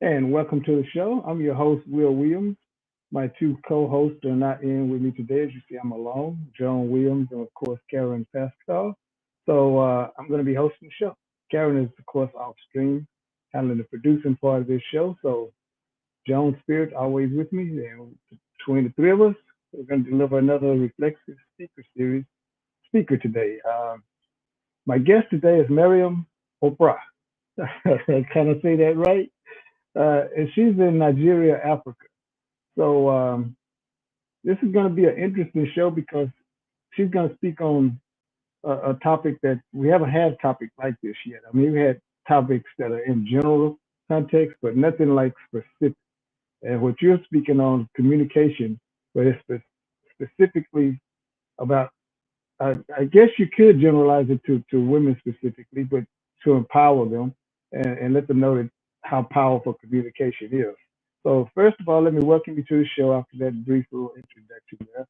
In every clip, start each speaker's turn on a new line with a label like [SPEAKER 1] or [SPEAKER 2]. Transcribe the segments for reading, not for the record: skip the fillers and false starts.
[SPEAKER 1] And welcome to the show. I'm your host, Will Williams. My two co-hosts are not in with me today. As you see, I'm alone. John Williams and, of course, Karen Pascal. So I'm going to be hosting the show. Karen is, of course, off stream, handling the producing part of this show. So Joan Spirit always with me. And between the three of us, we're going to deliver another reflexive speaker series. Speaker today. My guest today is Miriam Oparah. Can I say that right? And she's in Nigeria, Africa. So this is going to be an interesting show because she's going to speak on a topic that we haven't had a topic like this yet. I mean, we had topics that are in general context, but nothing like specific. And what you're speaking on is communication, but it's specifically about. I guess you could generalize it to women specifically, but to empower them and let them know that how powerful communication is. So first of all, let me welcome you to the show after that brief little introduction there.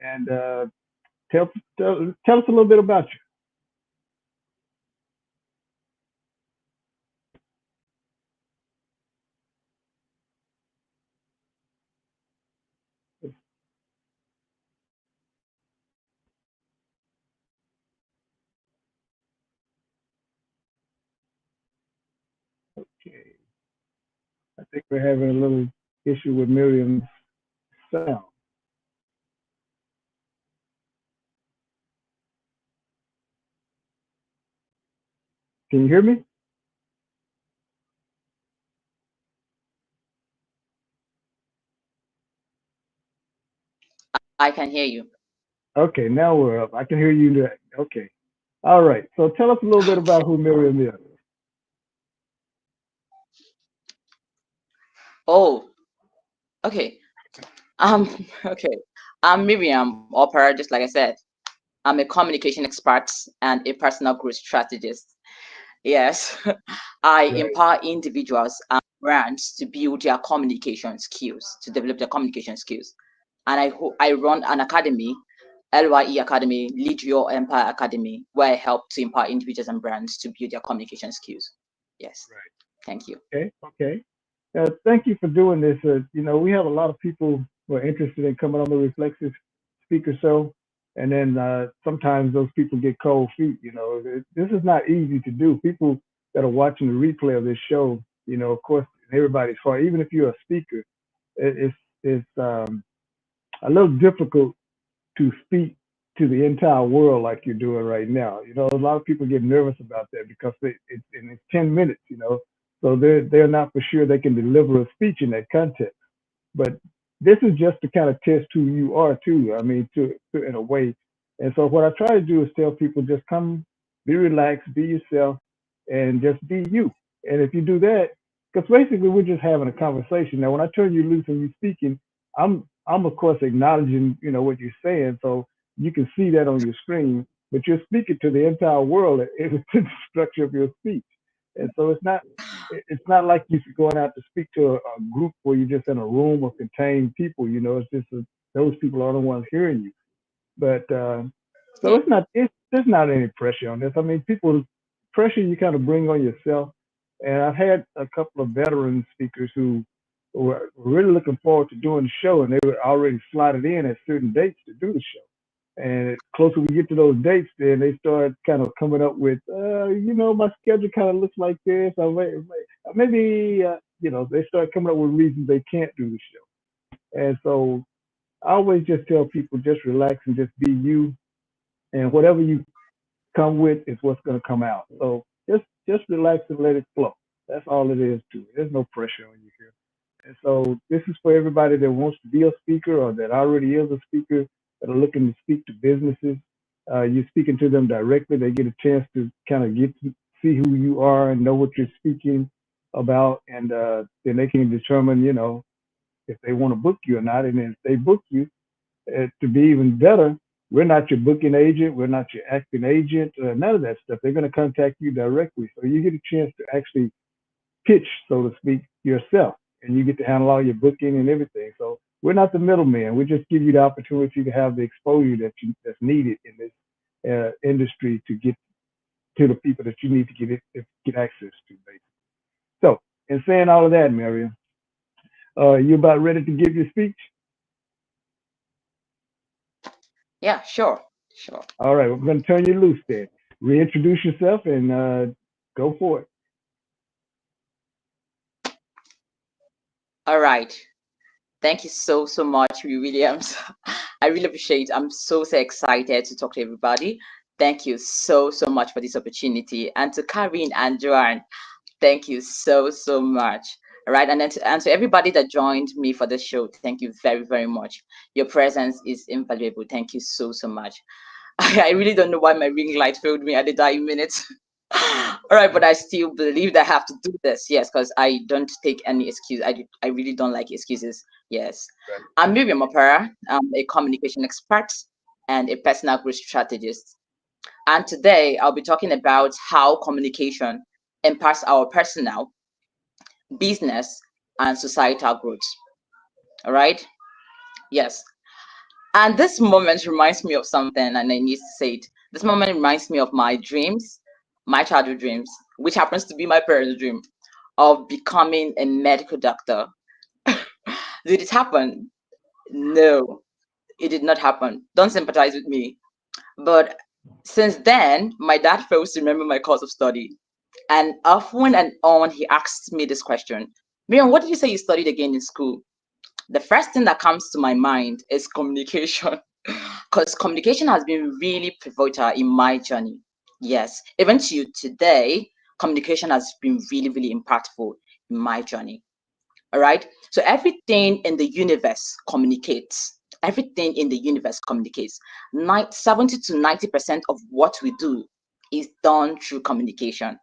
[SPEAKER 1] And tell us a little bit about you. Okay. I think we're having a little issue with Miriam's sound. Can you hear me?
[SPEAKER 2] I can hear you.
[SPEAKER 1] Okay, now we're up. I can hear you. Okay. All right. So tell us a little bit about who Miriam is.
[SPEAKER 2] Oh, okay. Okay. I'm Miriam Oparah, just like I said. I'm a communication expert and a personal growth strategist. Yes, I
[SPEAKER 1] Right.
[SPEAKER 2] empower individuals and brands to build their communication skills, to develop their communication skills. And I run an academy, L.Y.E Academy, Lead Your Empire Academy, where I help to empower individuals and brands to build their communication skills. Yes, thank you.
[SPEAKER 1] Okay. Okay. Thank you for doing this. We have a lot of people who are interested in coming on the Reflexive Speaker Show, and then sometimes those people get cold feet. This is not easy to do. People that are watching the replay of this show, of course, everybody's hard. Even if you're a speaker, it's a little difficult to speak to the entire world like you're doing right now. A lot of people get nervous about that because it's 10 minutes. So they're not for sure they can deliver a speech in that context. But this is just to kind of test who you are too. I mean, to in a way. And so what I try to do is tell people just come, be relaxed, be yourself, and just be you. And if you do that, because basically we're just having a conversation. Now, when I turn you loose and you're speaking, I'm of course acknowledging what you're saying, so you can see that on your screen. But you're speaking to the entire world in the structure of your speech, and so it's not like you're going out to speak to a group where you're just in a room of contained people. It's just those people are the ones hearing you. But so
[SPEAKER 2] Yeah.
[SPEAKER 1] there's not any pressure on this. I mean, people pressure you kind of bring on yourself. And I've had a couple of veteran speakers who were really looking forward to doing the show, and they were already slotted in at certain dates to do the show. And closer we get to those dates, then they start kind of coming up with, my schedule kind of looks like this. Or maybe, they start coming up with reasons they can't do the show. And so I always just tell people just relax and just be you, and whatever you come with is what's going to come out. So just relax and let it flow. That's all it is to it. There's no pressure on you here. And so this is for everybody that wants to be a speaker or that already is a speaker that are looking to speak to businesses. You're speaking to them directly. They get a chance to kind of get to see who you are and know what you're speaking about, and then they can determine, if they want to book you or not. And then if they book you, to be even better, we're not your booking agent, we're not your acting agent, none of that stuff. They're going to contact you directly, so you get a chance to actually pitch, so to speak, yourself, and you get to handle all your booking and everything. So we're not the middleman. We just give you the opportunity to have the exposure that's needed in this industry to get to the people that you need to get access to, basically. So in saying all of that, Miriam, you about ready to give your speech?
[SPEAKER 2] Yeah, sure, sure.
[SPEAKER 1] All right, we're going to turn you loose there. Reintroduce yourself and go for it.
[SPEAKER 2] All right. Thank you so much, Williams. I really appreciate it. I'm so excited to talk to everybody. Thank you so much for this opportunity. And to Karin and Joanne, thank you so much. All right. And then to everybody that joined me for this show, thank you very much. Your presence is invaluable. Thank you so much. I really don't know why my ring light failed me at the dying minute. All right, but I still believe that I have to do this. Yes, because I don't take any excuse. I really don't like excuses. Yes.
[SPEAKER 1] Right.
[SPEAKER 2] I'm Miriam Oparah. I'm a communication expert and a personal growth strategist. And today I'll be talking about how communication impacts our personal, business, and societal growth. All right. Yes. And this moment reminds me of something, and I need to say it. This moment reminds me of my dreams, my childhood dreams, which happens to be my parents' dream of becoming a medical doctor. Did it happen? No, it did not happen. Don't sympathize with me. But since then, my dad fails to remember my course of study. And often and on, he asks me this question: Miriam, what did you say you studied again in school? The first thing that comes to my mind is communication. Because communication has been really pivotal in my journey. Yes, even to you today, communication has been really impactful in my journey. All right. So everything in the universe communicates. Everything in the universe communicates. 70 to 90% of what we do is done through communication.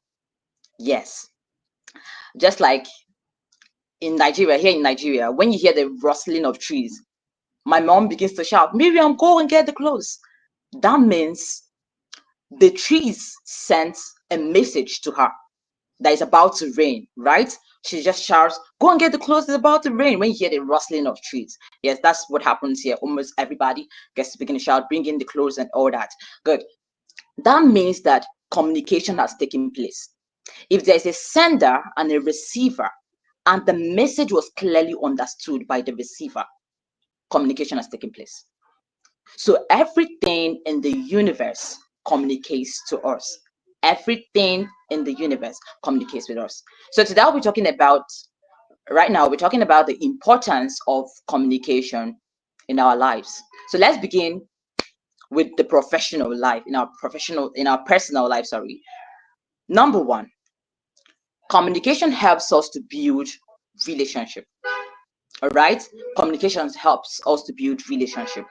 [SPEAKER 2] Yes. Just like in Nigeria, here in Nigeria, when you hear the rustling of trees, my mom begins to shout, Miriam, go and get the clothes. That means the trees sent a message to her that it's about to rain, right? She just shouts, go and get the clothes, it's about to rain. When you hear the rustling of trees. Yes, that's what happens here. Almost everybody gets to begin to shout, bring in the clothes and all that. Good. That means that communication has taken place. If there's a sender and a receiver, and the message was clearly understood by the receiver, communication has taken place. So everything in the universe communicates to us. Everything in the universe communicates with us. So today we're talking about, right now, we're talking about the importance of communication in our lives. So let's begin with the professional life, in our personal life, sorry. Number one, communication helps us to build relationship. All right? Communication helps us to build relationship.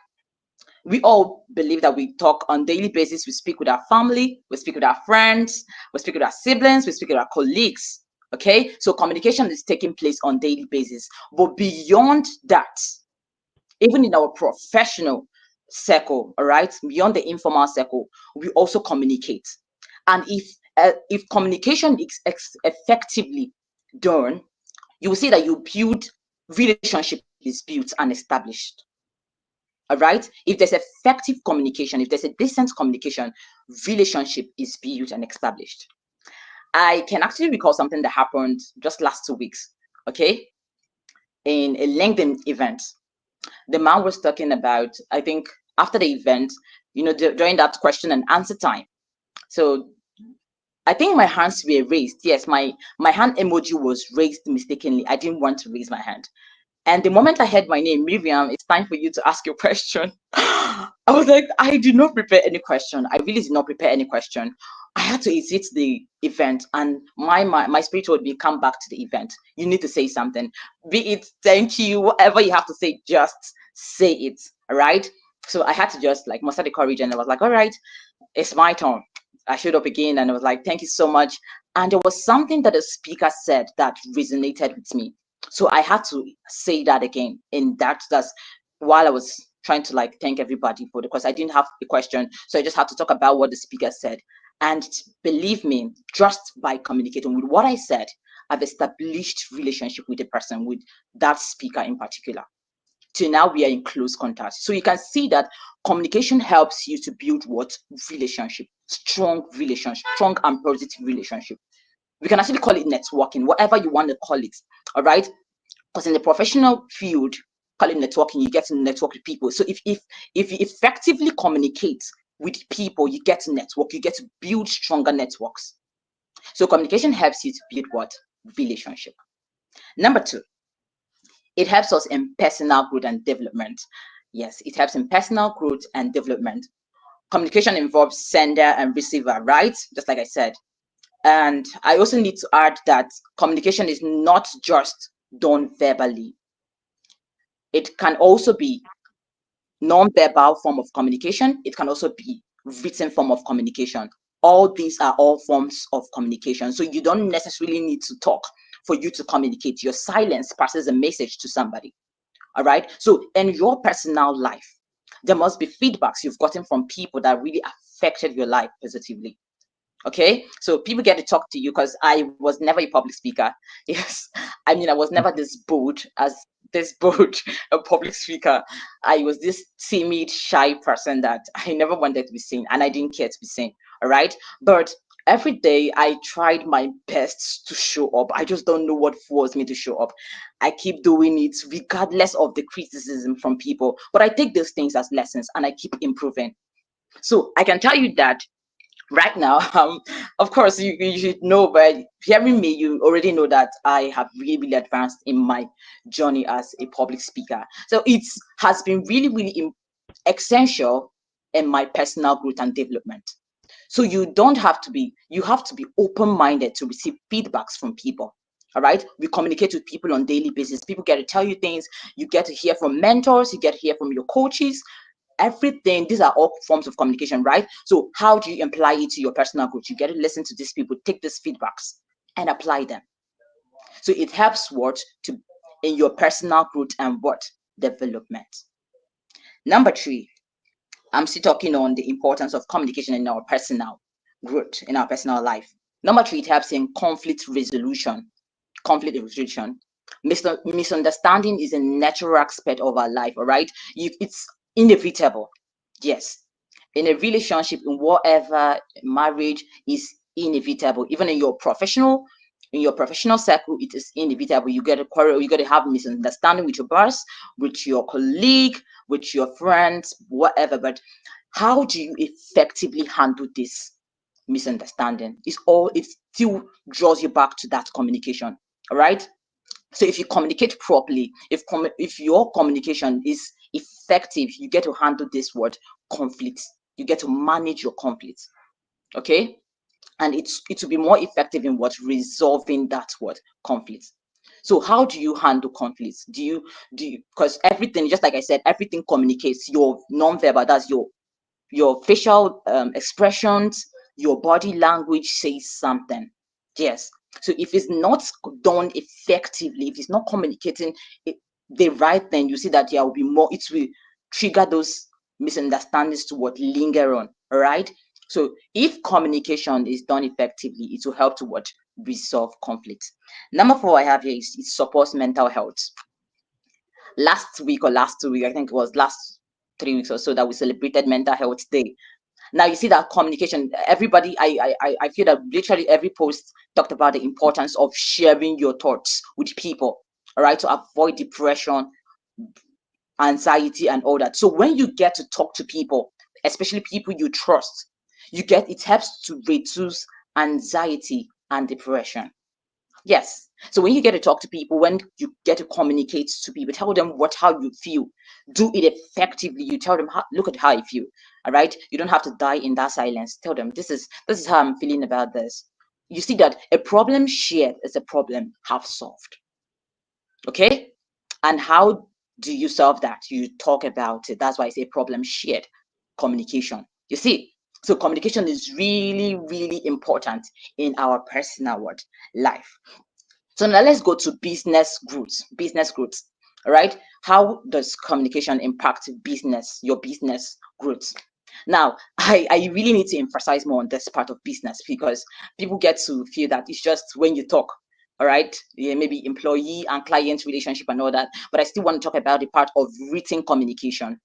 [SPEAKER 2] We all believe that we talk on daily basis. We speak with our family, we speak with our friends, we speak with our siblings, we speak with our colleagues. Okay, so communication is taking place on daily basis. But beyond that, even in our professional circle, all right, beyond the informal circle, we also communicate. And if communication is effectively done, you will see that you build relationship is built and established. All right. If there's effective communication, if there's a decent communication, relationship is built and established. I can actually recall something that happened just last 2 weeks. Okay. In a LinkedIn event, the man was talking about, I think after the event, during that question and answer time. So I think my hands were raised. Yes, my hand emoji was raised mistakenly. I didn't want to raise my hand. And the moment I heard my name, Miriam, it's time for you to ask your question. I was like, I did not prepare any question. I really did not prepare any question. I had to exit the event, and my spirit told me, come back to the event. You need to say something. Be it thank you, whatever you have to say, just say it. All right. So I had to just like muster the courage, and I was like, all right, it's my turn. I showed up again, and I was like, thank you so much. And there was something that the speaker said that resonated with me. So I had to say that again. And that's while I was trying to like thank everybody for the, because I didn't have a question. So I just had to talk about what the speaker said. And believe me, just by communicating with what I said, I've established relationship with the person, with that speaker in particular. Till now we are in close contact. So you can see that communication helps you to build what? Relationship, strong and positive relationship. We can actually call it networking, whatever you want to call it. All right. Because in the professional field, call it networking, you get to network with people. So if you effectively communicate with people, you get to network, you get to build stronger networks. So communication helps you to build what? Relationship. Number two, it helps us in personal growth and development. Yes, it helps in personal growth and development. Communication involves sender and receiver, right? Just like I said. And I also need to add that communication is not just done verbally. It can also be non-verbal form of communication. It can also be written form of communication. All these are all forms of communication. So you don't necessarily need to talk for you to communicate. Your silence passes a message to somebody. All right. So in your personal life, there must be feedbacks you've gotten from people that really affected your life positively. Okay, so people get to talk to you, because I was never a public speaker. Yes, I mean, I was never this bold a public speaker. I was this timid, shy person that I never wanted to be seen, and I didn't care to be seen. All right, but every day I tried my best to show up. I just don't know what forced me to show up. I keep doing it regardless of the criticism from people, but I take those things as lessons and I keep improving. So I can tell you that right now, of course, you should know, but hearing me, you already know that I have really, really advanced in my journey as a public speaker. So it has been really, really essential in my personal growth and development. So you have to be open-minded to receive feedbacks from people. All right, we communicate with people on daily basis. People get to tell you things. You get to hear from mentors. You get to hear from your coaches. Everything, these are all forms of communication, right? So how do you apply it to your personal growth? You get to listen to these people, take these feedbacks and apply them. So it helps what to in your personal growth and what development. Number three, I'm still talking on the importance of communication in our personal growth, in our personal life. Number three, it helps in conflict resolution. Misunderstanding is a natural aspect of our life. All right, it's inevitable. Yes, in a relationship, in whatever marriage, is inevitable. Even in your professional circle, it is inevitable. You get a quarrel, you get to have misunderstanding with your boss, with your colleague, with your friends, whatever. But how do you effectively handle this misunderstanding? It still draws you back to that communication. All right. So if you communicate properly, if your communication is effective, you get to handle this word conflict. You get to manage your conflicts. Okay. And it will be more effective in what resolving that word conflict. So how do you handle conflicts? Do you because everything, just like I said, everything communicates. Your non-verbal, that's your facial expressions, your body language says something. Yes. So if it's not done effectively, if it's not communicating the right thing, you see that there will be more, it will trigger those misunderstandings to what linger on. All right. So if communication is done effectively, it will help to what resolve conflicts. Number four I have here is it supports mental health. Last week or last 2 weeks, I think it was last 3 weeks or so, that we celebrated Mental Health Day. Now you see that communication, everybody, I feel that literally every post talked about the importance of sharing your thoughts with people, all right, to avoid depression, anxiety, and all that. So when you get to talk to people, especially people you trust, it helps to reduce anxiety and depression. Yes. So when you get to talk to people, when you get to communicate to people, tell them how you feel. Do it effectively. You tell them, look at how I feel. All right. You don't have to die in that silence. Tell them this is how I'm feeling about this. You see that a problem shared is a problem half solved. Okay. And how do you solve that? You talk about it. That's why I say problem shared communication. You see, so communication is really, really important in our personal life. So now let's go to business growth. Business growth. All right. How does communication impact your business growth? Now, I really need to emphasize more on this part of business, because people get to feel that it's just when you talk. All right. Yeah, maybe employee and client relationship and all that. But I still want to talk about the part of written communication.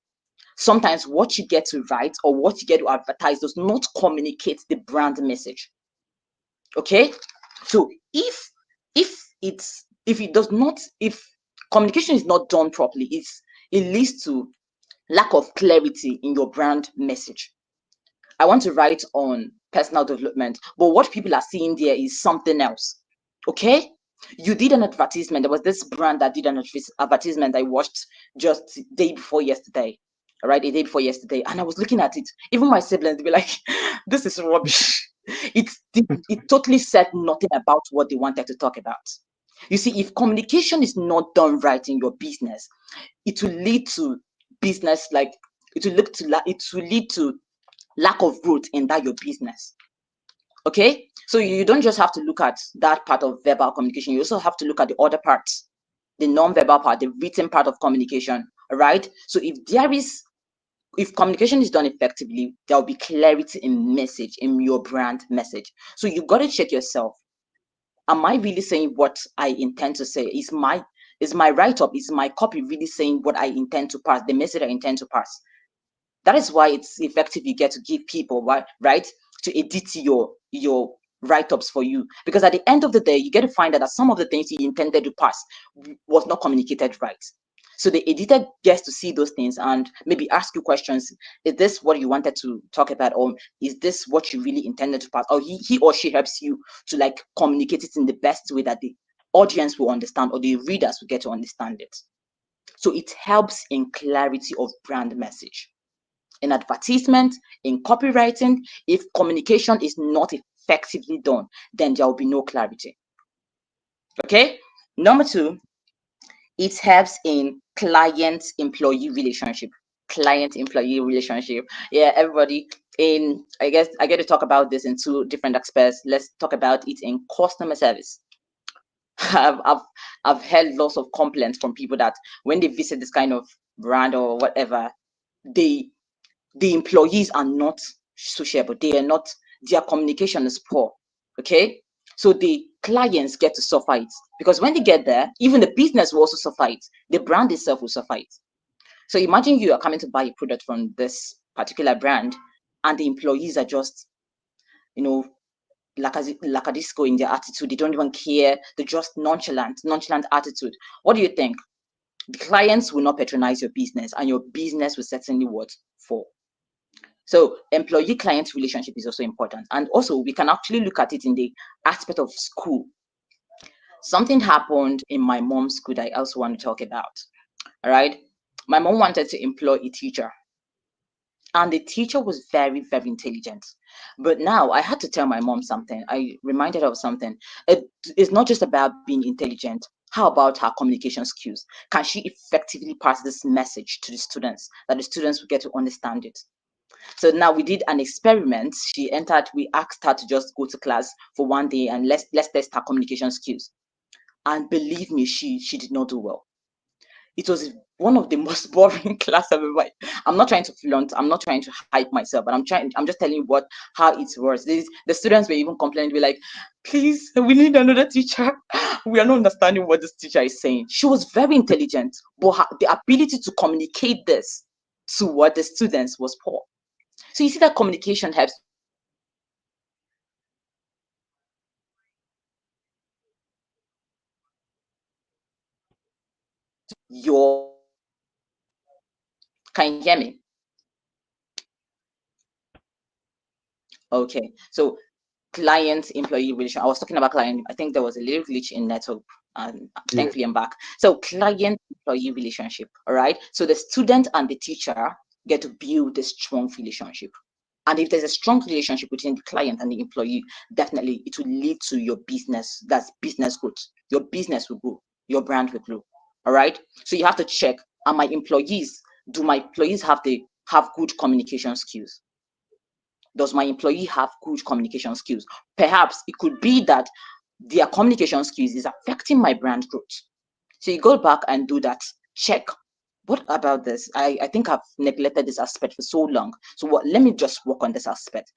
[SPEAKER 2] Sometimes what you get to write or what you get to advertise does not communicate the brand message. Okay. So if communication is not done properly, it leads to lack of clarity in your brand message. I want to write on personal development, but what people are seeing there is something else. Okay? You did an advertisement. There was this brand that did an advertisement I watched just day before yesterday. All right, a day before yesterday. And I was looking at it. Even my siblings, they were like, this is rubbish. It totally said nothing about what they wanted to talk about. You see, if communication is not done right in your business, it will lead to business like it will lead to lack of growth in that your business. Okay, so you don't just have to look at that part of verbal communication, you also have to look at the other parts, the non-verbal part, the written part of communication. All right, so if communication is done effectively, there will be clarity in message, in your brand message. So you got to check yourself. Am I really saying what I intend to say? Is my write-up, is my copy really saying what I intend to pass, the message I intend to pass? That is why it's effective. You get to give people, right, to edit your write-ups for you, because at the end of the day, you get to find out that some of the things you intended to pass was not communicated right. So the editor gets to see those things and maybe ask you questions. Is this what you wanted to talk about, or is this what you really intended to pass? Or he or she helps you to like communicate it in the best way that the audience will understand, or the readers will get to understand it. So it helps in clarity of brand message. In advertisement, in copywriting, if communication is not effectively done, then there will be no clarity. Okay. Number two, it helps in client-employee relationship. Client-employee relationship. Yeah, everybody. I guess I get to talk about this in two different aspects. Let's talk about it in customer service. I've heard lots of complaints from people that when they visit this kind of brand or whatever, the employees are not sociable. They are not, their communication is poor. Okay. So the clients get to suffer it, because when they get there, even the business will also suffer it. The brand itself will suffer it. So imagine you are coming to buy a product from this particular brand and the employees are just, lackadaisical in their attitude. They don't even care. They're just nonchalant attitude. What do you think? The clients will not patronize your business, and your business will certainly fall. So employee client relationship is also important. And also we can actually look at it in the aspect of school. Something happened in my mom's school that I also want to talk about. All right. My mom wanted to employ a teacher, and the teacher was very, very intelligent. But now I had to tell my mom something. I reminded her of something. It's not just about being intelligent. How about her communication skills? Can she effectively pass this message to the students, that the students will get to understand it? So now we did an experiment. We asked her to just go to class for one day and let's test her communication skills. And believe me, she did not do well. It was one of the most boring class I've ever. I'm not trying to flaunt, I'm not trying to hype myself, but I'm just telling you how it was. The students were even complaining, be like, please, we need another teacher. We are not understanding what this teacher is saying. She was very intelligent, but the ability to communicate this to what the students was poor. So you see that communication helps your, can you hear me? Okay, so client employee relation. I was talking about client. I think there was a little glitch in network, and
[SPEAKER 1] Yeah.
[SPEAKER 2] thankfully I'm back. So client employee relationship. All right. So the student and the teacher get to build a strong relationship. And if there's a strong relationship between the client and the employee, definitely it will lead to your business. That's business growth. Your business will grow. Your brand will grow. All right. So you have to check: are my employees? Do my employees have good communication skills? Does my employee have good communication skills? Perhaps it could be that their communication skills is affecting my brand growth. So you go back and do that. Check. What about this? I think I've neglected this aspect for so long. So let me just work on this aspect.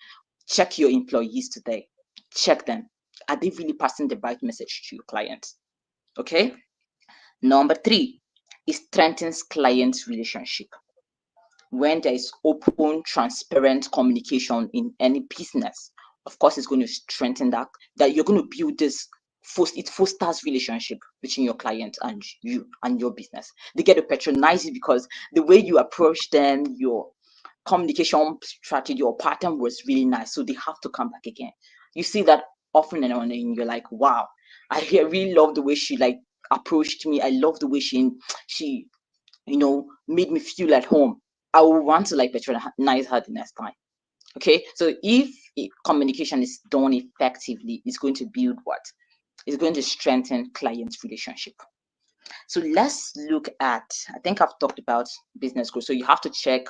[SPEAKER 2] Check your employees today. Check them. Are they really passing the right message to your clients? Okay. Number three, it strengthens client relationship. When there is open, transparent communication in any business, of course, it's going to strengthen that you're going to build this. It fosters relationship between your client and you and your business. They get to patronize you because the way you approach them, your communication strategy or pattern was really nice, so they have to come back again. You see that often and on, and you're like, wow, I really love the way she like approached me. I love the way she made me feel at home. I will want to like patronize her the next time. Okay, so if communication is done effectively, it's going to build what? It's going to strengthen client relationship. So let's look at, I think I've talked about business growth. So you have to check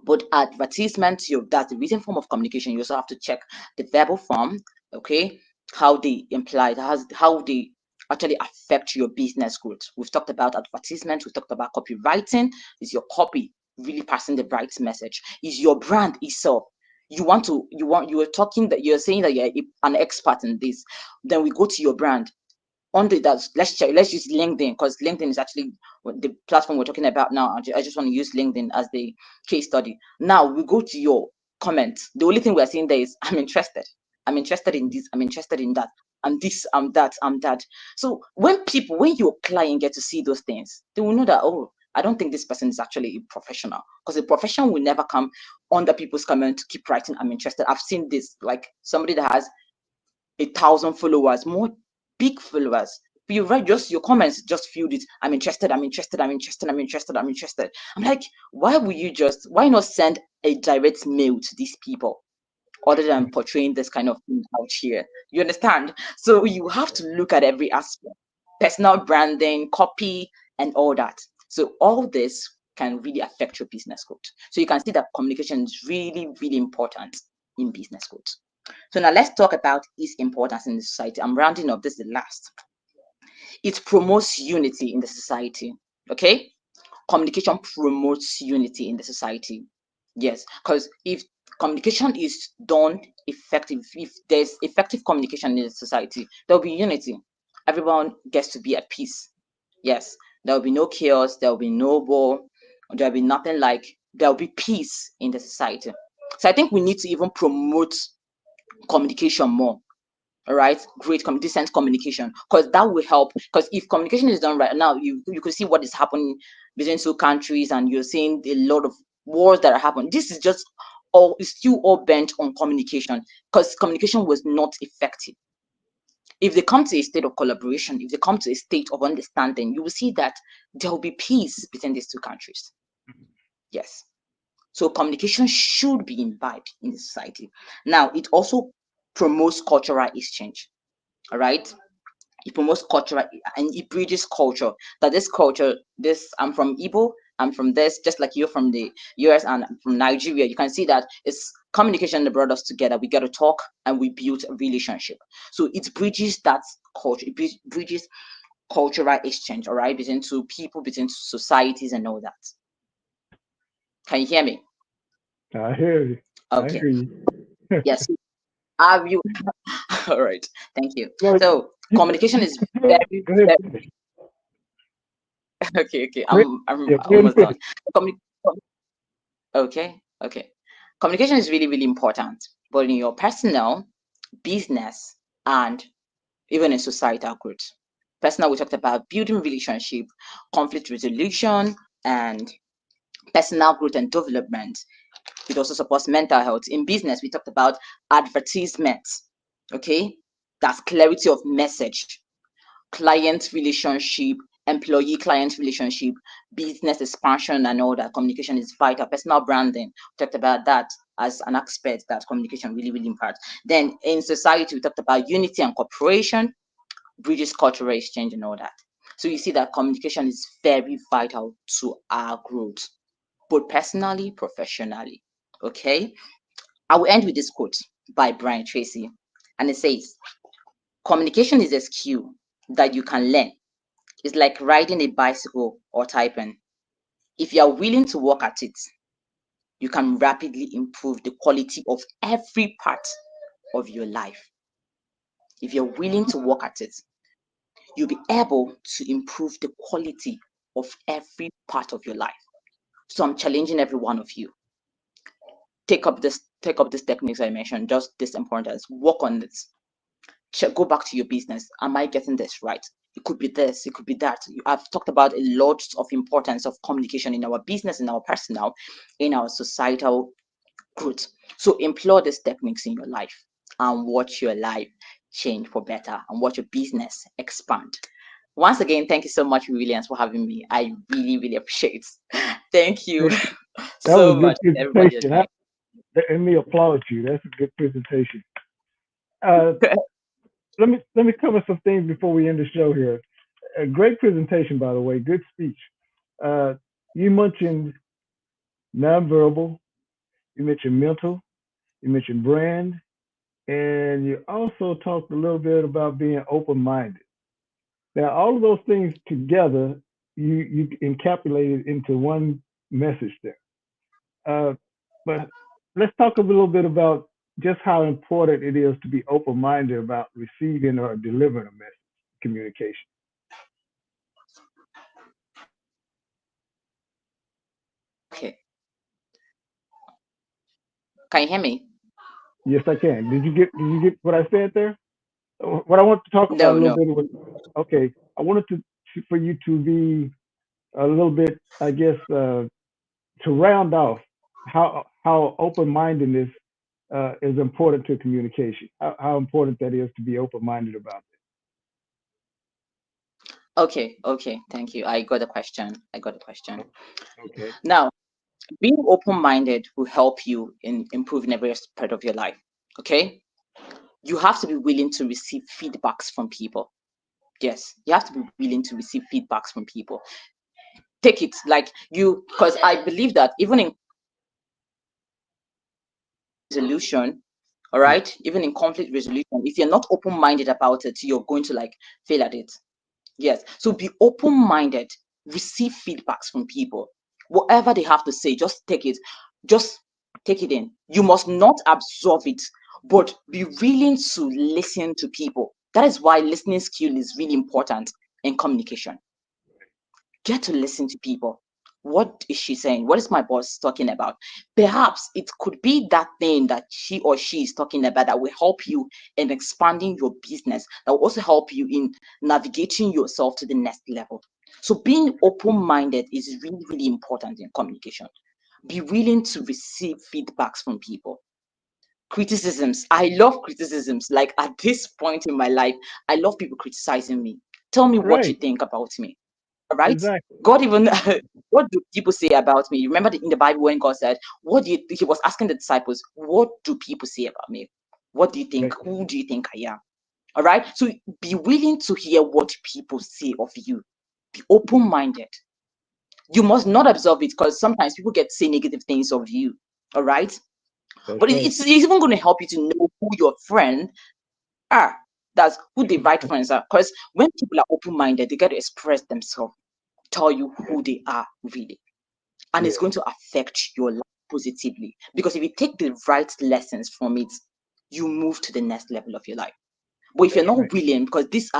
[SPEAKER 2] both advertisements, that's the written form of communication. You also have to check the verbal form, okay, how they imply, how they actually affect your business growth. We've talked about advertisement, we've talked about copywriting. Is your copy really passing the right message? Is your brand itself, you were talking that you're saying that you're an expert in this, then we go to your brand. Under that, let's use LinkedIn, because LinkedIn is actually the platform we're talking about now. I just want to use LinkedIn as the case study. Now we go to your comments. The only thing we're saying there is, I'm interested in this, I'm interested in that, I'm this, I'm that, I'm that. So when your client get to see those things, they will know that, oh, I don't think this person is actually a professional, because a profession will never come under people's comment to keep writing I'm interested. I've seen this, like somebody that has 1,000 followers, more big followers. But you write just your comments, just filled it. I'm interested, I'm interested, I'm interested, I'm interested, I'm interested. I'm like, why not send a direct mail to these people other than portraying this kind of thing out here? You understand? So you have to look at every aspect, personal branding, copy, and all that. So all this can really affect your business growth. So you can see that communication is really, really important in business growth. So now let's talk about its importance in the society. I'm rounding up, this is the last. It promotes unity in the society. Okay? Communication promotes unity in the society. Yes, because if communication is done effective, if there's effective communication in the society, there'll be unity. Everyone gets to be at peace. Yes, there'll be no chaos, there'll be no war, there'll be nothing like, there'll be peace in the society. So I think we need to even promote communication more. All right, great decent communication, because that will help. Because if communication is done right now, you could see what is happening between two countries, and you're seeing a lot of wars that are happening. This is just it's still all bent on communication, because communication was not effective. If they come to a state of collaboration, if they come to a state of understanding, you will see that there will be peace between these two countries. Yes. So communication should be imbibed in the society. Now, it also promotes cultural exchange. All right. It promotes culture and it bridges culture. That this culture, I'm from Igbo, I'm from this, just like you're from the US and from Nigeria. You can see that it's communication that brought us together. We get to talk and we build a relationship. So it bridges that culture, it bridges cultural exchange, all right, between two people, between societies and all that. Can you hear me?
[SPEAKER 1] I hear you. I
[SPEAKER 2] Okay.
[SPEAKER 1] hear you.
[SPEAKER 2] Yes. Have you? All right. Thank you.
[SPEAKER 1] Well,
[SPEAKER 2] So communication is
[SPEAKER 1] go
[SPEAKER 2] very,
[SPEAKER 1] ahead.
[SPEAKER 2] very
[SPEAKER 1] Finish.
[SPEAKER 2] okay.
[SPEAKER 1] Go ahead.
[SPEAKER 2] I'm
[SPEAKER 1] Yeah, go ahead and
[SPEAKER 2] almost done.
[SPEAKER 1] finish.
[SPEAKER 2] Okay. Communication is really, really important, both in your personal, business, and even in societal growth. Personal, we talked about building relationship, conflict resolution, and personal growth and development. It also supports mental health. In business, we talked about advertisements. Okay, that's clarity of message, client relationship, employee client relationship, business expansion, and all that. Communication is vital. Personal branding, we talked about that as an aspect that communication really, really impacts. Then in society, we talked about unity and cooperation, bridges cultural exchange, and all that. So you see that communication is very vital to our growth, both personally, professionally. Okay. I will end with this quote by Brian Tracy, and it says, communication is a skill that you can learn. It's like riding a bicycle or typing. If you are willing to work at it, you can rapidly improve the quality of every part of your life. If you're willing to work at it, you'll be able to improve the quality of every part of your life. So I'm challenging every one of you. Take up this take up these techniques I mentioned, just this importance, work on it. Go back to your business. Am I getting this right? It could be this, it could be that. I've talked about a lot of importance of communication in our business, in our personal, in our societal growth. So employ these techniques in your life and watch your life change for better and watch your business expand. Once again, thank you so much, Williams, for having me. I really, really appreciate it. Thank you
[SPEAKER 1] That was
[SPEAKER 2] so
[SPEAKER 1] a good
[SPEAKER 2] much, everybody that
[SPEAKER 1] presentation.
[SPEAKER 2] joined.
[SPEAKER 1] Let me applaud you. That's a good presentation. Uh, let me cover some things before we end the show here. A great presentation, by the way. Good speech. Uh, you mentioned nonverbal. You mentioned mental. You mentioned brand, and you also talked a little bit about being open-minded. Now, all of those things together, you encapsulated into one message there. Uh, but let's talk a little bit about just how important it is to be open-minded about receiving or delivering a message, communication.
[SPEAKER 2] Okay. Can you hear me?
[SPEAKER 1] Yes, I can. Did you get what I said there? What I want to talk about a
[SPEAKER 2] No,
[SPEAKER 1] little
[SPEAKER 2] no.
[SPEAKER 1] bit was, okay, I wanted for you to be a little bit, I guess, to round off how open-mindedness is important to communication. How important that is to be open-minded about
[SPEAKER 2] Okay, okay. Thank you. I got a question. I got a question.
[SPEAKER 1] it. Okay.
[SPEAKER 2] Now, being open-minded will help you in improving every aspect of your life. Okay? You have to be willing to receive feedbacks from people. Yes, you have to be willing to receive feedbacks from people. Take it like you, because I believe that even in resolution, all
[SPEAKER 1] Yeah.
[SPEAKER 2] right, even in conflict resolution, if you're not open-minded about it, you're going to like fail at it. Yes. So be open-minded, receive feedbacks from people. Whatever they have to say, just take it. Just take it in. You must not absorb it, but be willing to listen to people. That is why listening skill is really important in communication. Get to listen to people. What is she saying? What is my boss talking about? Perhaps it could be that thing that she or she is talking about that will help you in expanding your business, that will also help you in navigating yourself to the next level. So, being open minded is really, really important in communication. Be willing to receive feedbacks from people. Criticisms. I love criticisms. Like at this point in my life, I love people criticizing me. Tell me what you
[SPEAKER 1] Right.
[SPEAKER 2] think about me. All right?
[SPEAKER 1] Exactly.
[SPEAKER 2] God even what do people say about me? Remember in the Bible when God said, "What do you?" He was asking the disciples, "What do people say about me? What do you think?
[SPEAKER 1] Right.
[SPEAKER 2] Who do you think I am?" All right. So be willing to hear what people say of you. Be open-minded. You must not absorb it because sometimes people get to say negative things of you. All right.
[SPEAKER 1] That's
[SPEAKER 2] But
[SPEAKER 1] right.
[SPEAKER 2] it's even going to help you to know who your friend are. That's who the right friends are. Because when people are open-minded, they get to express themselves, tell you
[SPEAKER 1] Yeah.
[SPEAKER 2] who they are really, and it's
[SPEAKER 1] Yeah.
[SPEAKER 2] going to affect your life positively, because if you take the right lessons from it, you move to the next level of your life. But if you're
[SPEAKER 1] That's
[SPEAKER 2] not
[SPEAKER 1] right.
[SPEAKER 2] willing, because these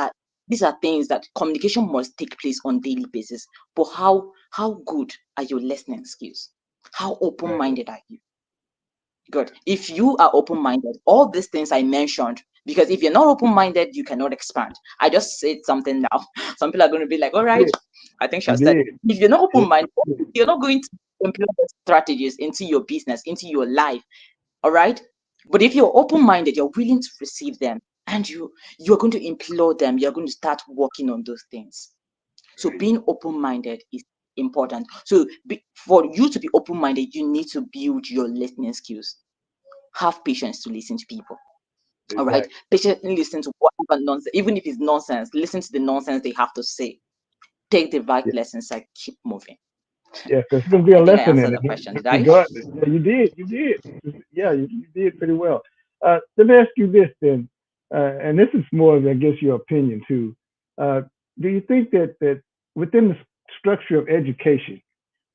[SPEAKER 2] are things that communication must take place on daily basis, but how good are your listening skills? How
[SPEAKER 1] Right.
[SPEAKER 2] open-minded are you? Good. If you are open-minded, all these things I mentioned, because if you're not open-minded, you cannot expand. I just said something now. Some people are going to be like, all right,
[SPEAKER 1] You did.
[SPEAKER 2] I think
[SPEAKER 1] You
[SPEAKER 2] she's said it.
[SPEAKER 1] did.
[SPEAKER 2] If you're not
[SPEAKER 1] Yes,
[SPEAKER 2] open-minded,
[SPEAKER 1] you did.
[SPEAKER 2] you're not going to implement the strategies into your business, into your life. All right. But if you're open-minded, you're willing to receive them, and you're going to employ them, you're going to start working on those things. So
[SPEAKER 1] Right.
[SPEAKER 2] being open-minded is important. So for you to be open-minded, you need to build your listening skills. Have patience to listen to people. All right.
[SPEAKER 1] Exactly.
[SPEAKER 2] Patiently listen to whatever nonsense, even if it's nonsense, listen to the nonsense they have to say. Take the right
[SPEAKER 1] Yeah.
[SPEAKER 2] lessons and keep moving.
[SPEAKER 1] Yeah. There's going to be a
[SPEAKER 2] I think I
[SPEAKER 1] lesson
[SPEAKER 2] answered
[SPEAKER 1] in
[SPEAKER 2] the
[SPEAKER 1] it,
[SPEAKER 2] question. Did I?
[SPEAKER 1] regardless. Yeah, you did. You did. Yeah, you did pretty well. Let me ask you this then, and this is more of, I guess, your opinion too. Uh, do you think that within the structure of education,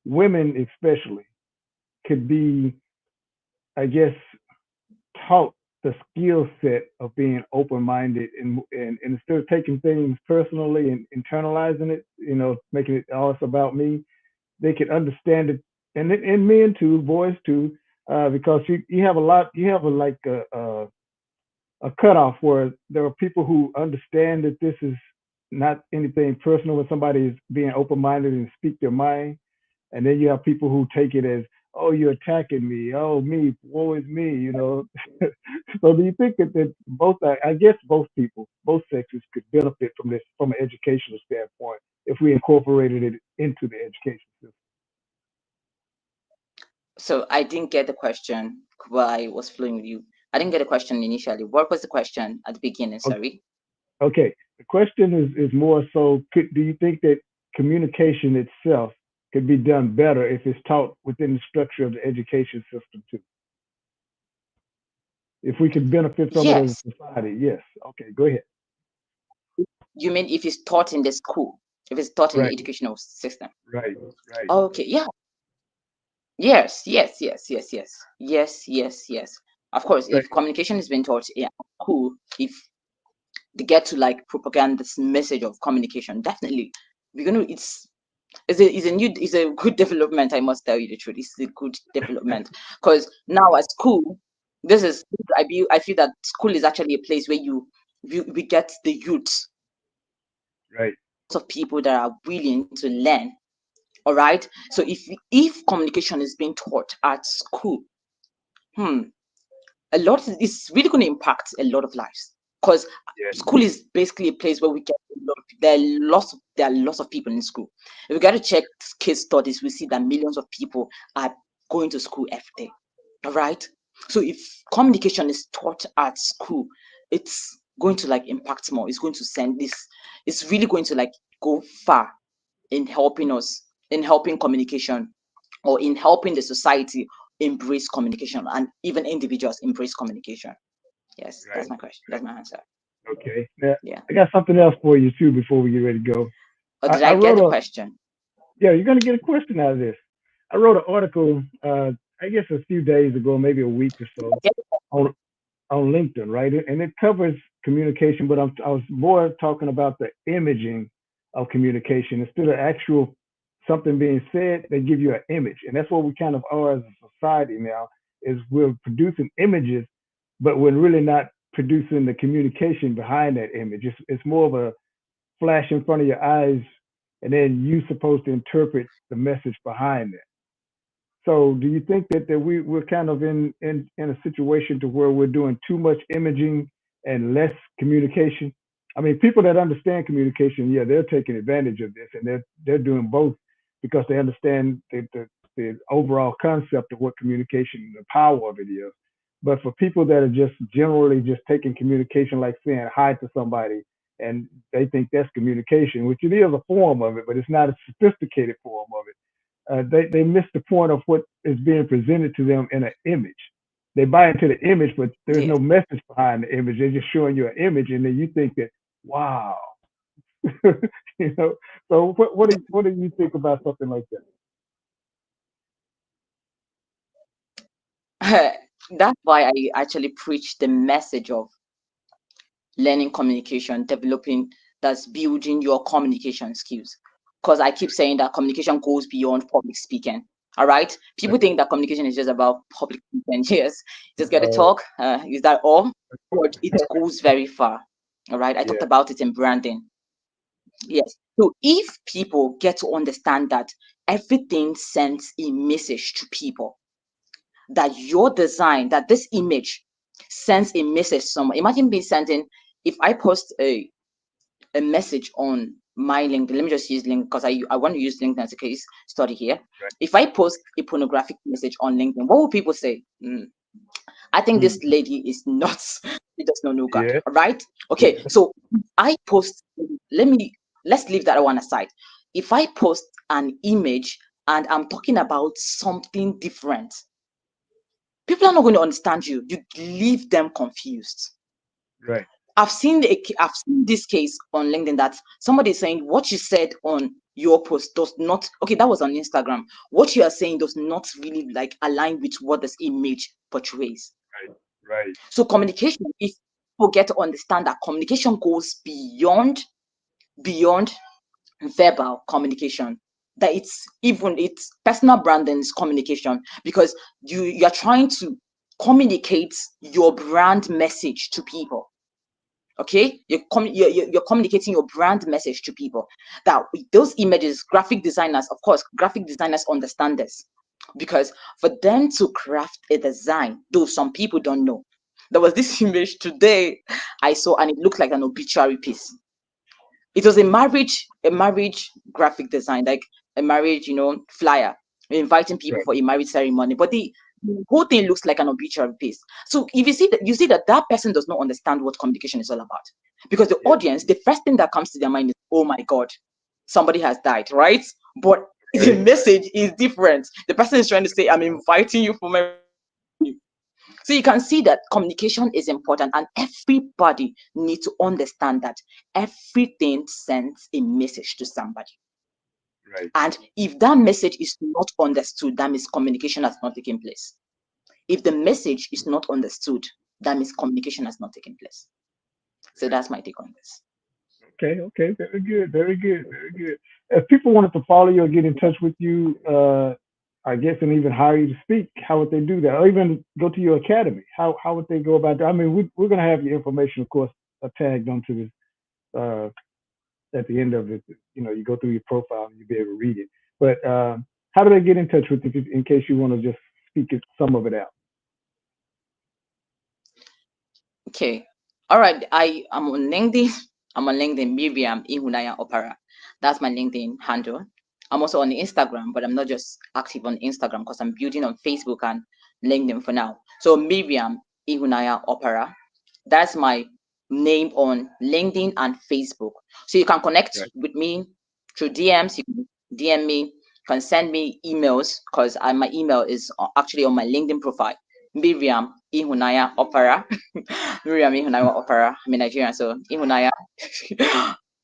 [SPEAKER 1] women especially could be, I guess, taught the skill set of being open-minded and instead of taking things personally and internalizing it, making it all about me, they could understand it, and men too, boys too, because you have a lot, you have a cutoff where there are people who understand that this is not anything personal when somebody is being open-minded and speak their mind, and then you have people who take it as, oh, you're attacking me, oh, me, woe is me, you know. So do you think that both, I guess both people, both sexes could benefit from this from an educational standpoint if we incorporated it into the education system?
[SPEAKER 2] So I didn't get the question while I was flowing with you. I didn't get the question initially. What was the question at the beginning? Sorry.
[SPEAKER 1] Okay, the question is more so, do you think that communication itself could be done better if it's taught within the structure of the education system too? If we could benefit from it as
[SPEAKER 2] Yes.
[SPEAKER 1] a society, yes. Okay, go ahead.
[SPEAKER 2] You mean if it's taught in the school, if it's taught in the
[SPEAKER 1] Right,
[SPEAKER 2] educational system?
[SPEAKER 1] right, right,
[SPEAKER 2] Okay. Yeah. Yes. Yes. Yes. Yes. Yes. Yes. Yes. Yes. Of course,
[SPEAKER 1] right,
[SPEAKER 2] if communication is being taught in school, if they get to like propaganda this message of communication, definitely we're gonna. It's a good development. I must tell you the truth. It's a good development because now at school, this is I feel that school is actually a place where we get the youth
[SPEAKER 1] right,
[SPEAKER 2] of people that are willing to learn. All right. So if communication is being taught at school, hmm, it's really going to impact a lot of lives because
[SPEAKER 1] yes,
[SPEAKER 2] school is basically a place where we get a lot of, there are lots of people in school. If we got to check case studies, we see that millions of people are going to school every day. All right. So if communication is taught at school, it's going to like impact more. It's going to send this. It's really going to like go far in helping us, in helping communication, or in helping the society embrace communication, and even individuals embrace communication. Yes,
[SPEAKER 1] right,
[SPEAKER 2] that's my question. That's my answer.
[SPEAKER 1] right. Okay. Now,
[SPEAKER 2] Yeah.
[SPEAKER 1] I got something else for you too before we get ready to go.
[SPEAKER 2] Or
[SPEAKER 1] I,
[SPEAKER 2] did
[SPEAKER 1] I
[SPEAKER 2] I get
[SPEAKER 1] wrote
[SPEAKER 2] the
[SPEAKER 1] a,
[SPEAKER 2] question?
[SPEAKER 1] yeah, you're going to get a question out of this. I wrote an article, I guess a few days ago, maybe a week or so,
[SPEAKER 2] Yeah.
[SPEAKER 1] on LinkedIn, right? And it covers communication, but I was more talking about the imaging of communication instead of actual something being said. They give you an image, and that's what we kind of are as a society now. Is we're producing images, but we're really not producing the communication behind that image. It's more of a flash in front of your eyes, and then you supposed to interpret the message behind it. So do you think that we're kind of in a situation to where we're doing too much imaging and less communication? I mean, people that understand communication, yeah, they're taking advantage of this, and they're doing both because they understand the overall concept of what communication and the power of it is. But for people that are just generally just taking communication like saying hi to somebody, and they think that's communication, which it is a form of it, but it's not a sophisticated form of it. They miss the point of what is being presented to them in an image. They buy into the image, but there's
[SPEAKER 2] Yes.
[SPEAKER 1] no message behind the image. They're just showing you an image, and then you think that, wow, you know. So what do you think about something like that?
[SPEAKER 2] That's why I actually preach the message of learning communication, developing, that's building your communication skills. Because I keep saying that communication goes beyond public speaking. All right. People think that communication is just about public speaking. Yes, just get to
[SPEAKER 1] No,
[SPEAKER 2] talk. Is that all? But it goes very far. All right. I talked
[SPEAKER 1] yeah,
[SPEAKER 2] about it in branding. Yes. So if people get to understand that everything sends a message to people, that your design, that this image sends a message somewhere. Imagine me sending, if I post a message on my LinkedIn, let me just use LinkedIn because I want to use LinkedIn as a case study here.
[SPEAKER 1] right.
[SPEAKER 2] If I post a pornographic message on LinkedIn, what will people say? I think this
[SPEAKER 1] Hmm.
[SPEAKER 2] lady is nuts. She does not know God.
[SPEAKER 1] Yeah,
[SPEAKER 2] All right. Okay.
[SPEAKER 1] yeah,
[SPEAKER 2] So I post, let's leave that one aside. If I post an image and I'm talking about something different, people are not going to understand you. You leave them confused.
[SPEAKER 1] right,
[SPEAKER 2] I've seen this case on LinkedIn that somebody is saying what you said on your post does not, okay, that was on Instagram. What you are saying does not really like align with what this image portrays.
[SPEAKER 1] right, right,
[SPEAKER 2] So communication, if people get to understand that communication goes beyond verbal communication. that it's personal branding is communication, because you're trying to communicate your brand message to people. Okay, you're communicating your brand message to people. That those images, graphic designers, of course, graphic designers understand this, because for them to craft a design, though some people don't know, there was this image today I saw, and it looked like an obituary piece. It was a marriage graphic design, like a marriage, flyer, inviting people
[SPEAKER 1] Right.
[SPEAKER 2] for a marriage ceremony. But the whole thing looks like an obituary piece. So if you see that person does not understand what communication is all about, because the
[SPEAKER 1] Yeah.
[SPEAKER 2] audience, the first thing that comes to their mind is, oh my God, somebody has died, right? But the
[SPEAKER 1] Right.
[SPEAKER 2] message is different. The person is trying to say, I'm inviting you for my. So you can see that communication is important, and everybody needs to understand that everything sends a message to somebody.
[SPEAKER 1] Right.
[SPEAKER 2] And if that message is not understood, that means communication has not taken place. If the message is not understood, that means communication has not taken place. So
[SPEAKER 1] Right.
[SPEAKER 2] that's my take on this.
[SPEAKER 1] Okay. Okay. Very good. Very good. Very good. If people wanted to follow you or get in touch with you, I guess, and even hire you to speak, how would they do that? Or even go to your academy? How would they go about that? I mean, we're going to have your information, of course, tagged onto this at the end of it. You go through your profile and you'll be able to read it. But how do they get in touch with you in case you want to just speak some of it out?
[SPEAKER 2] Okay. All right. I'm on LinkedIn. I'm on LinkedIn, Miriam Oparah. That's my LinkedIn handle. I'm also on Instagram, but I'm not just active on Instagram because I'm building on Facebook and LinkedIn for now. So Miriam Oparah. That's my name on LinkedIn and Facebook. So you can connect
[SPEAKER 1] Right.
[SPEAKER 2] with me through DMs. You can DM me, can send me emails, because my email is actually on my LinkedIn profile. Miriam Oparah. Miriam Oparah. I'm a Nigerian, so Ihunaya,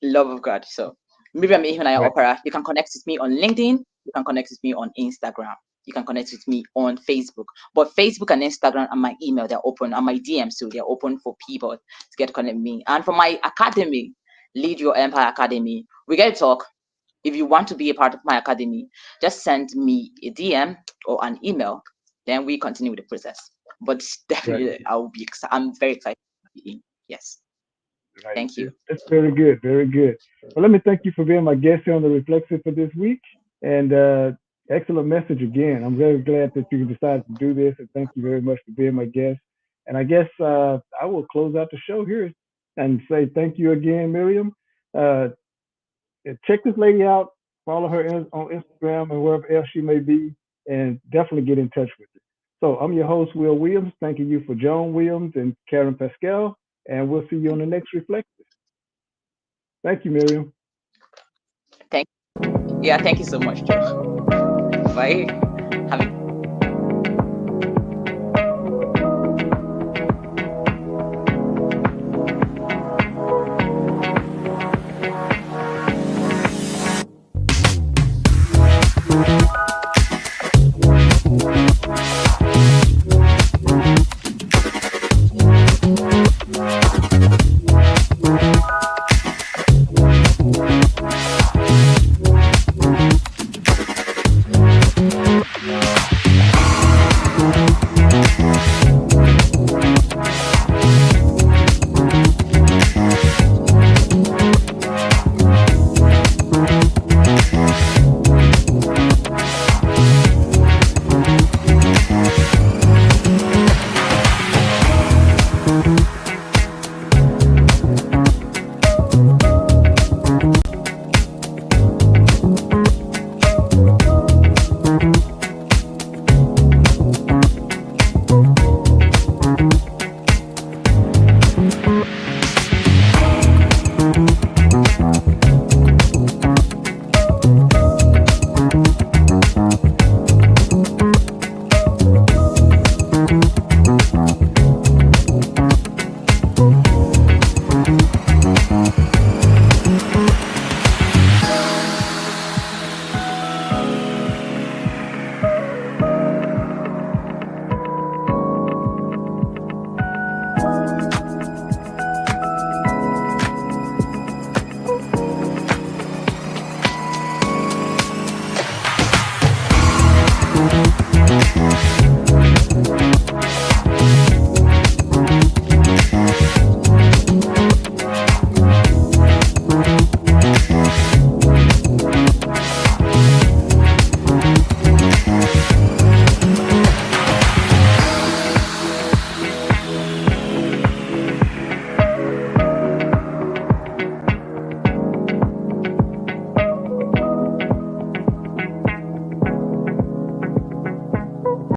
[SPEAKER 2] love of God. So Miriam
[SPEAKER 1] Right.
[SPEAKER 2] Oparah. You can connect with me on LinkedIn. You can connect with me on Instagram. You can connect with me on Facebook. But Facebook and Instagram and my email, they're open, and my DMs too, they're open for people to get connected with me. And for my academy, Lead Your Empire Academy, we get to talk. If you want to be a part of my academy, just send me a DM or an email. Then we continue with the process. But
[SPEAKER 1] Right.
[SPEAKER 2] definitely, I'm very excited to be in. Yes.
[SPEAKER 1] Right.
[SPEAKER 2] Thank you.
[SPEAKER 1] That's very good. Very good. Well, let me thank you for being my guest here on the Reflexive for this week. And excellent message again. I'm very glad that you decided to do this. And thank you very much for being my guest. And I guess I will close out the show here and say thank you again, Miriam. Uh, Check this lady out. Follow her on Instagram and wherever else she may be. And definitely get in touch with her. So I'm your host, Will Williams. Thanking you for Joan Williams and Karen Pascal. And we'll see you on the next Reflexive. Thank you, Miriam.
[SPEAKER 2] Thank Yeah, thank you so much, Joe. Bye. Have a